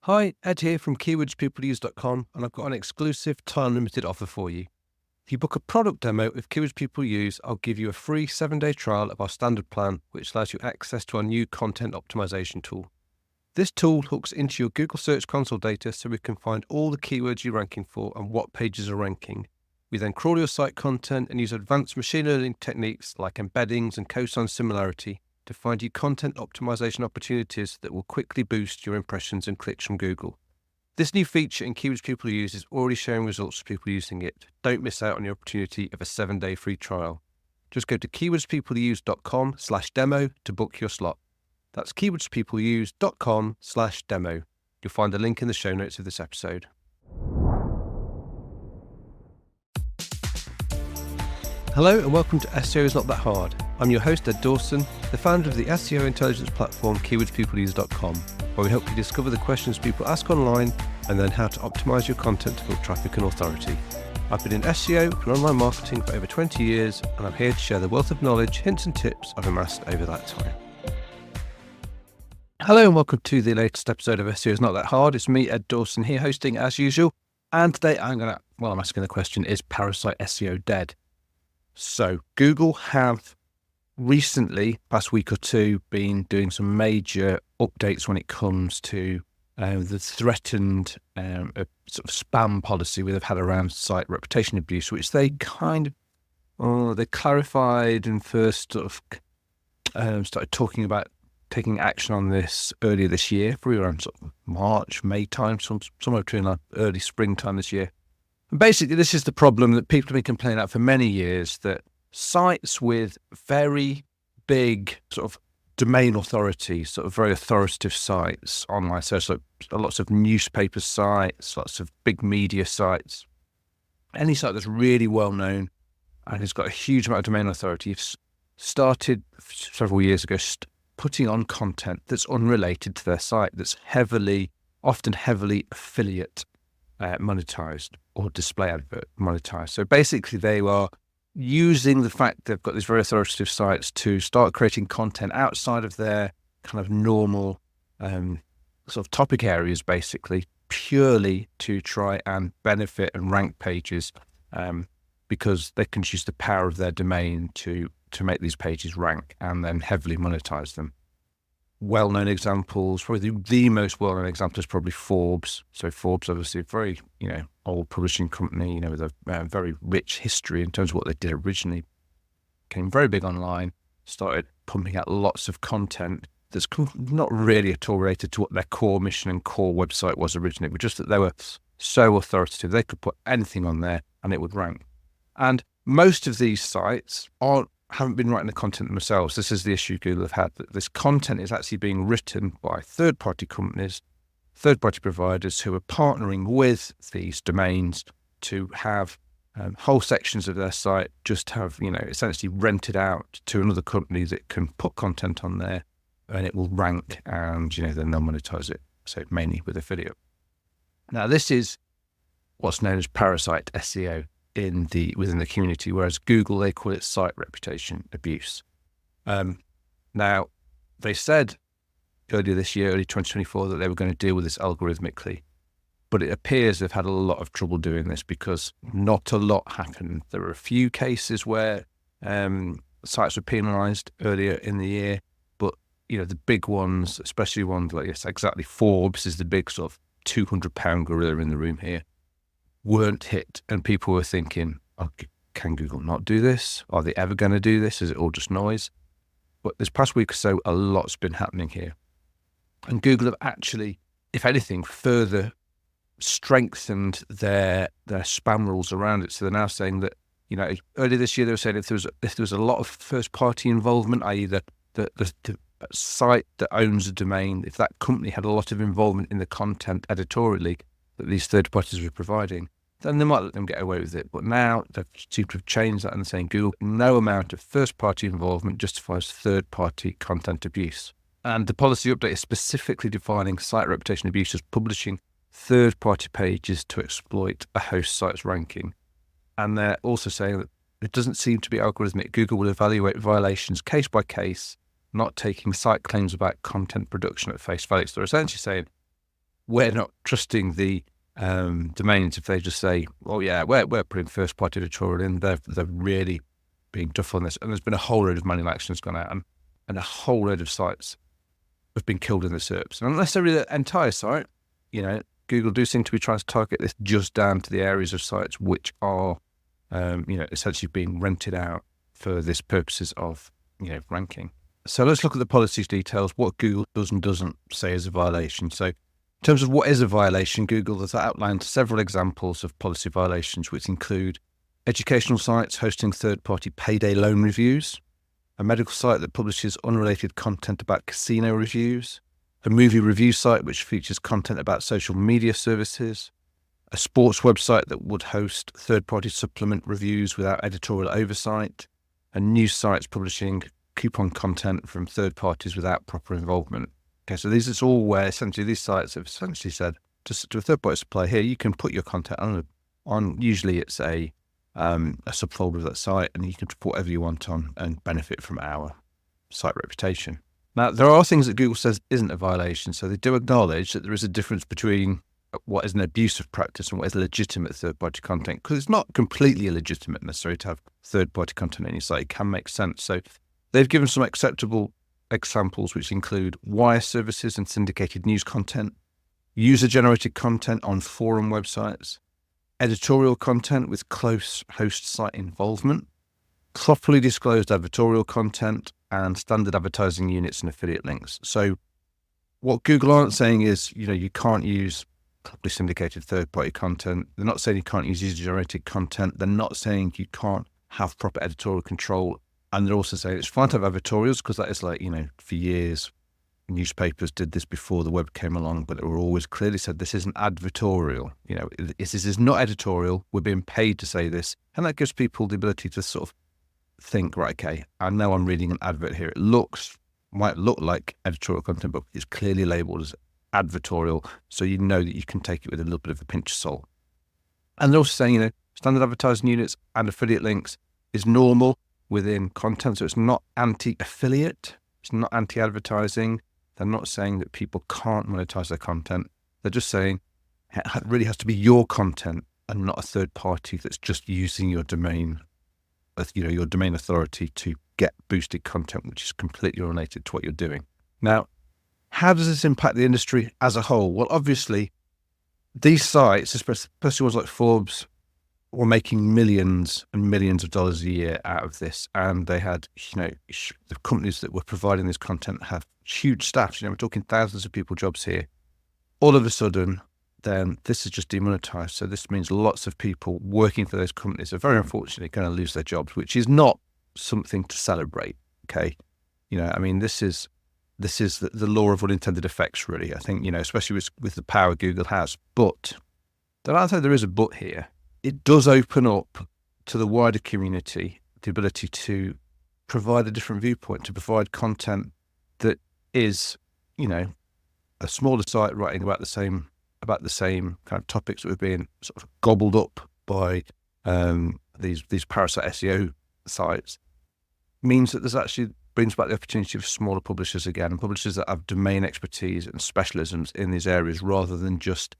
Hi, Ed here from keywordspeopleuse.com, and I've got an exclusive time-limited offer for you. If you book a product demo with Keywords People Use, I'll give you a free 7-day trial of our standard plan, which allows you access to our new content optimization tool. This tool hooks into your Google Search Console data so we can find all the keywords you're ranking for and what pages are ranking. We then crawl your site content and use advanced machine learning techniques like embeddings and cosine similarity to find you content optimization opportunities that will quickly boost your impressions and clicks from Google. This new feature in Keywords People Use is already showing results for people using it. Don't miss out on the opportunity of a 7-day free trial. Just go to keywordspeopleuse.com/demo to book your slot. That's keywordspeopleuse.com/demo. You'll find the link in the show notes of this episode. Hello and welcome to SEO is Not That Hard. I'm your host Ed Dawson, the founder of the SEO intelligence platform keywordspeopleuse.com, where we help you discover the questions people ask online and then how to optimize your content to build traffic and authority. I've been in SEO and online marketing for over 20 years, and I'm here to share the wealth of knowledge, hints and tips I've amassed over that time. Hello and welcome to the latest episode of SEO is Not That Hard. It's me, Ed Dawson, here hosting as usual. And today I'm asking the question, is Parasite SEO dead? So Google have recently, past week or two, been doing some major updates when it comes to the threatened sort of spam policy they've had around site reputation abuse, which they they clarified and first sort of started talking about taking action on this earlier this year, probably around sort of March, May time, somewhere between early springtime this year. And basically, this is the problem that people have been complaining about for many years, that sites with very big sort of domain authority, sort of very authoritative sites, online search, like lots of newspaper sites, lots of big media sites, any site that's really well known and has got a huge amount of domain authority, started several years ago putting on content that's unrelated to their site, that's often heavily affiliate monetized or display advert monetized. So basically they are using the fact they've got these very authoritative sites to start creating content outside of their kind of normal sort of topic areas, basically purely to try and benefit and rank pages, because they can use the power of their domain to make these pages rank and then heavily monetize them. Well-known examples, probably the most well-known example is probably Forbes. So Forbes, obviously, a very old publishing company, with a very rich history in terms of what they did originally. Became very big online, started pumping out lots of content that's not really at all related to what their core mission and core website was originally, but just that they were so authoritative they could put anything on there and it would rank. And most of these sites haven't been writing the content themselves. This is the issue Google have had, that this content is actually being written by third-party companies, third-party providers who are partnering with these domains to have whole sections of their site just have, essentially rented out to another company that can put content on there and it will rank and, then they'll monetize it. So mainly with affiliate. Now, this is what's known as Parasite SEO within the community, whereas Google, they call it site reputation abuse. Now, they said earlier this year, early 2024, that they were going to deal with this algorithmically, but it appears they've had a lot of trouble doing this because not a lot happened. There were a few cases where sites were penalized earlier in the year, but the big ones, especially ones like exactly Forbes is the big sort of £200 gorilla in the room here, weren't hit, and people were thinking, can Google not do this? Are they ever going to do this? Is it all just noise? But this past week or so, a lot's been happening here. And Google have actually, if anything, further strengthened their spam rules around it. So they're now saying that, earlier this year they were saying if there was a lot of first-party involvement, i.e. the site that owns a domain, if that company had a lot of involvement in the content editorially that these third parties were providing, then they might let them get away with it. But now they seem to have changed that and saying Google, no amount of first-party involvement justifies third-party content abuse. And the policy update is specifically defining site reputation abuse as publishing third-party pages to exploit a host site's ranking. And they're also saying that it doesn't seem to be algorithmic. Google will evaluate violations case by case, not taking site claims about content production at face value. So they're essentially saying we're not trusting the domains if they just say, "Oh yeah, we're putting first party editorial in." They're really being tough on this, and there's been a whole load of manual actions gone out, and a whole load of sites have been killed in the SERPs. And unless they're the entire site, Google do seem to be trying to target this just down to the areas of sites which are, essentially being rented out for this purposes of, ranking. So let's look at the policies details, what Google does and doesn't say is a violation. So in terms of what is a violation, Google has outlined several examples of policy violations, which include educational sites hosting third-party payday loan reviews, a medical site that publishes unrelated content about casino reviews, a movie review site which features content about social media services, a sports website that would host third-party supplement reviews without editorial oversight, and news sites publishing coupon content from third parties without proper involvement. Okay, so these is all where essentially these sites have essentially said to a third-party supplier, here, you can put your content on usually it's a subfolder of that site, and you can put whatever you want on and benefit from our site reputation. Now, there are things that Google says isn't a violation, so they do acknowledge that there is a difference between what is an abusive practice and what is legitimate third-party content, because it's not completely illegitimate necessarily to have third-party content on your site. It can make sense. So they've given some acceptable examples, which include wire services and syndicated news content, user-generated content on forum websites, editorial content with close host site involvement, properly disclosed advertorial content, and standard advertising units and affiliate links. So what Google aren't saying is, you can't use properly syndicated third-party content. They're not saying you can't use user-generated content. They're not saying you can't have proper editorial control. And they're also saying it's fine to have advertorials, because that is for years, newspapers did this before the web came along, but it were always clearly said this isn't advertorial. This is not editorial. We're being paid to say this. And that gives people the ability to sort of think, right, okay, I know I'm reading an advert here. It might look like editorial content, but it's clearly labeled as advertorial. So you know that you can take it with a little bit of a pinch of salt. And they're also saying, standard advertising units and affiliate links is normal within content. So it's not anti-affiliate. It's not anti-advertising. They're not saying that people can't monetize their content. They're just saying it really has to be your content and not a third party that's just using your domain, your domain authority to get boosted content, which is completely unrelated to what you're doing. Now, how does this impact the industry as a whole? Well, obviously, these sites, especially ones like Forbes, were making millions and millions of dollars a year out of this. And they had, the companies that were providing this content have huge staffs. We're talking thousands of people jobs here. All of a sudden, then this is just demonetized. So this means lots of people working for those companies are very unfortunately going to lose their jobs, which is not something to celebrate. Okay. This is the law of unintended effects, really. I think, especially with the power Google has. But I think there is a but here. It does open up to the wider community the ability to provide a different viewpoint, to provide content that is, a smaller site writing about the same kind of topics that were being sort of gobbled up by these Parasite SEO sites, means that there's actually brings back the opportunity for smaller publishers again, and publishers that have domain expertise and specialisms in these areas, rather than just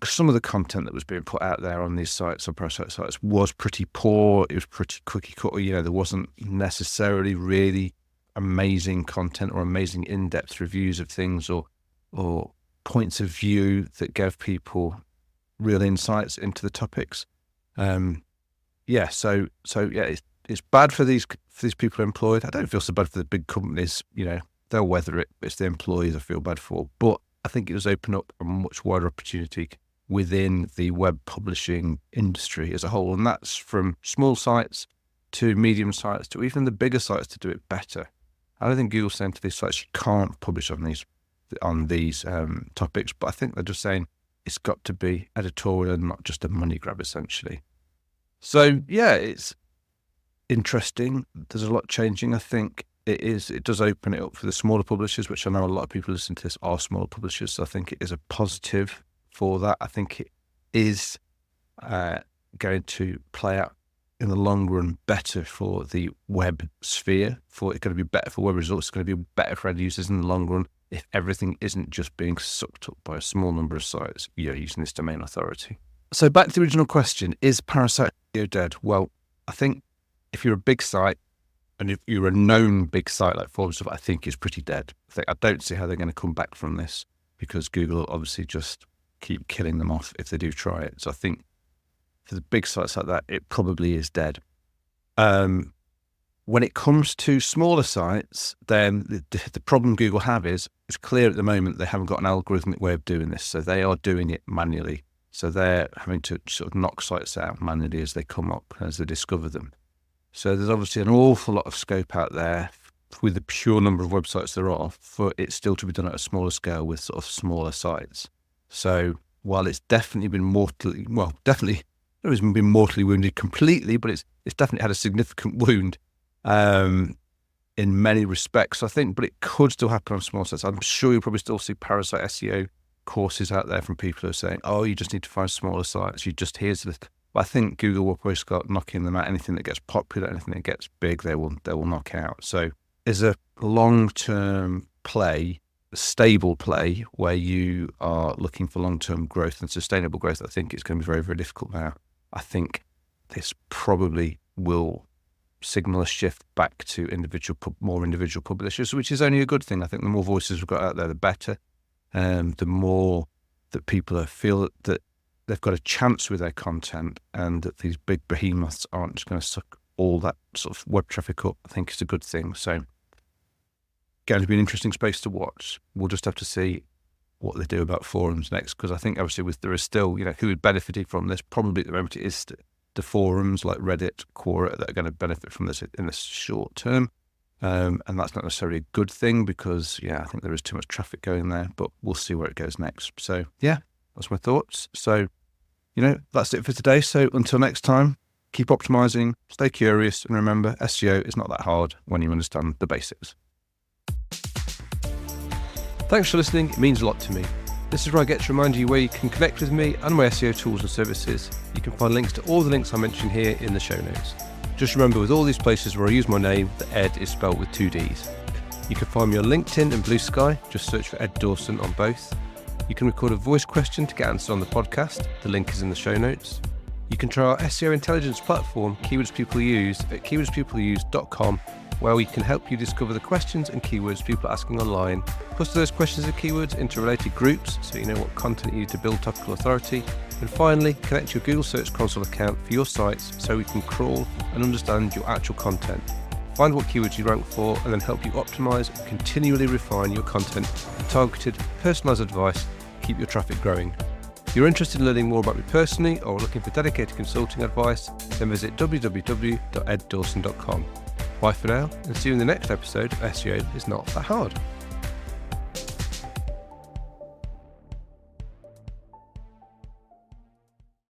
some of the content that was being put out there on these sites, on Parasite sites, was pretty poor. It was pretty cookie cutter. There wasn't necessarily really amazing content or amazing in-depth reviews of things or points of view that gave people real insights into the topics. It's bad for these people employed. I don't feel so bad for the big companies. They'll weather it. It's the employees I feel bad for. But I think it does open up a much wider opportunity within the web publishing industry as a whole. And that's from small sites to medium sites to even the bigger sites to do it better. I don't think Google's saying to these sites you can't publish on these topics, but I think they're just saying it's got to be editorial and not just a money grab, essentially. So yeah, it's interesting. There's a lot changing. I think it does open it up for the smaller publishers, which I know a lot of people listening to this are smaller publishers. So I think it is a positive for that. I think it is going to play out in the long run better for the web sphere. It's going to be better for web results. It's going to be better for end users in the long run. if everything isn't just being sucked up by a small number of sites using this domain authority. So back to the original question, is Parasite SEO dead? Well, I think if you're a big site, and if you're a known big site like Forbes, I think is pretty dead. I don't see how they're going to come back from this, because Google will obviously just keep killing them off if they do try it. So I think for the big sites like that, it probably is dead. When it comes to smaller sites, then the problem Google have is, it's clear at the moment they haven't got an algorithmic way of doing this. So they are doing it manually. So they're having to sort of knock sites out manually as they come up, as they discover them. So there's obviously an awful lot of scope out there with the pure number of websites there are for it still to be done at a smaller scale with sort of smaller sites. So while it's definitely been mortally wounded completely, but it's definitely had a significant wound in many respects, I think, but it could still happen on small sites. I'm sure you'll probably still see Parasite SEO courses out there from people who are saying, oh, you just need to find smaller sites. But I think Google will probably start knocking them out. Anything that gets popular, anything that gets big, they will knock out. So as a long-term play, a stable play where you are looking for long-term growth and sustainable growth, I think it's going to be very, very difficult now. I think this probably will signal a shift back to more individual publishers, which is only a good thing. I think the more voices we've got out there, the better. The more that people feel that they've got a chance with their content, and that these big behemoths aren't just going to suck all that sort of web traffic up, I think is a good thing. So going to be an interesting space to watch. We'll just have to see what they do about forums next, because I think obviously there is still, who would benefit from this, probably at the moment it is the forums like Reddit, Quora, that are going to benefit from this in the short term. And that's not necessarily a good thing, because I think there is too much traffic going there, but we'll see where it goes next. So that's my thoughts. So, that's it for today. So until next time, keep optimizing, stay curious, and remember, SEO is not that hard when you understand the basics. Thanks for listening. It means a lot to me. This is where I get to remind you where you can connect with me and my SEO tools and services. You can find links to all the links I mentioned here in the show notes. Just remember, with all these places where I use my name, the Ed is spelled with 2 Ds. You can find me on LinkedIn and Blue Sky. Just search for Ed Dawson on both. You can record a voice question to get answered on the podcast. The link is in the show notes. You can try our SEO intelligence platform, Keywords People Use, at keywordspeopleuse.com, where we can help you discover the questions and keywords people are asking online, cluster those questions and keywords into related groups so you know what content you need to build topical authority, and finally, connect your Google Search Console account for your sites so we can crawl and understand your actual content, find what keywords you rank for, and then help you optimize and continually refine your content for targeted, personalized advice to keep your traffic growing. If you're interested in learning more about me personally or looking for dedicated consulting advice, then visit www.eddawson.com. Bye for now, and see you in the next episode of SEO is Not That Hard.